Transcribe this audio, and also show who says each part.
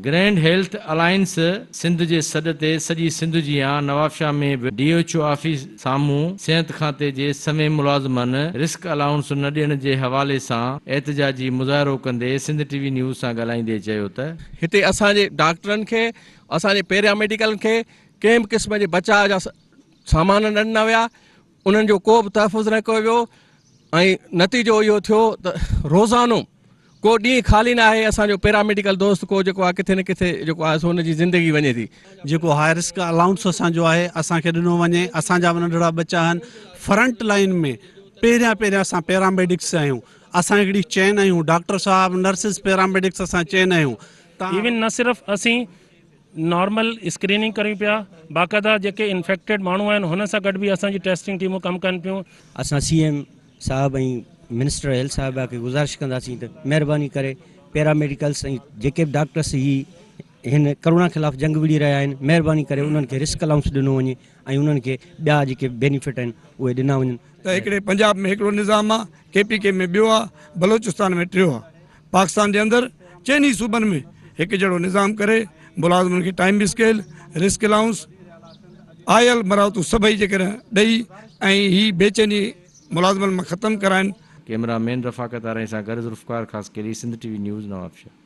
Speaker 1: Grand health alliance Sindh जे सॾ ते सॼी सिंध जी नवाबशाह में DHO ऑफिस साम्हूं सिहत खाते जे समें मुलाज़मनि रिस्क अलाउंस न ॾियण जे हवाले सां एहतजाजी मुज़ाहिरो कंदे सिंध TV न्यूज़ सां ॻाल्हाईंदे चयो त
Speaker 2: हिते असांजे डॉक्टरनि खे असांजे पैरामेडिकल खे कंहिं बि क़िस्म जे बचाव जा सामान न ॾिना विया, उन्हनि जो को बि तहफ़ुज़ न कयो वियो ऐं नतीजो इहो थियो त रोज़ानो को ॾींहुं ख़ाली न आहे असांजो पैरामेडिकल दोस्त को जेको आहे किथे न किथे जेको आहे सो हुनजी ज़िंदगी वञे थी।
Speaker 3: जेको हाई रिस्क अलाउंस असांजो आहे असांखे ॾिनो वञे। असांजा बि नंढड़ा बच्चा आहिनि फ्रंट लाइन में पहिरियां असां पैरामेडिक्स आहियूं। असां हिकिड़ी चेन आहियूं, डॉक्टर साहब नर्सिस पैरामेडिक्स असां चेन आहियूं।
Speaker 4: इवन न सिर्फ़ु असीं नॉर्मल स्क्रीनिंग कयूं पिया, बाक़ाइदा जेके इन्फेक्टेड माण्हू आहिनि हुन सां गॾु बि असांजी टेस्टिंग टीमूं कमु कनि पियूं।
Speaker 5: असां CM साहब ऐं मिनिस्टर हेल्थ साहिबा खे गुज़ारिश कंदासीं त महिरबानी करे पैरामेडिकल्स ऐं जेके बि डॉक्टर्स हिन करोना ख़िलाफ़ जंग विड़ी रहिया आहिनि, महिरबानी करे उन्हनि खे रिस्क अलाउंस ॾिनो वञे ऐं उन्हनि खे ॿिया जेके बेनिफिट आहिनि उहे ॾिना वञनि।
Speaker 6: त हिकिड़े पंजाब में हिकिड़ो निज़ाम आहे, KPK में ॿियो आहे, बलोचिस्तान में टियों आहे। पाकिस्तान जे अंदरि चइनी सूबनि में हिकु जहिड़ो निज़ाम करे मुलाज़िमनि खे टाइम स्केल, रिस्क अलाउंस, आयल मरावतूं सभई जेकॾहिं ॾेई ऐं ही बेचैनी मुलाज़िमनि मां ख़तमु कराइनि।
Speaker 1: कैमरामैन रफ़ाकत आरई सां गॾु ज़ुल्फ़कार ख़ासकेली सिंध TV न्यूज़ नवाबशाह।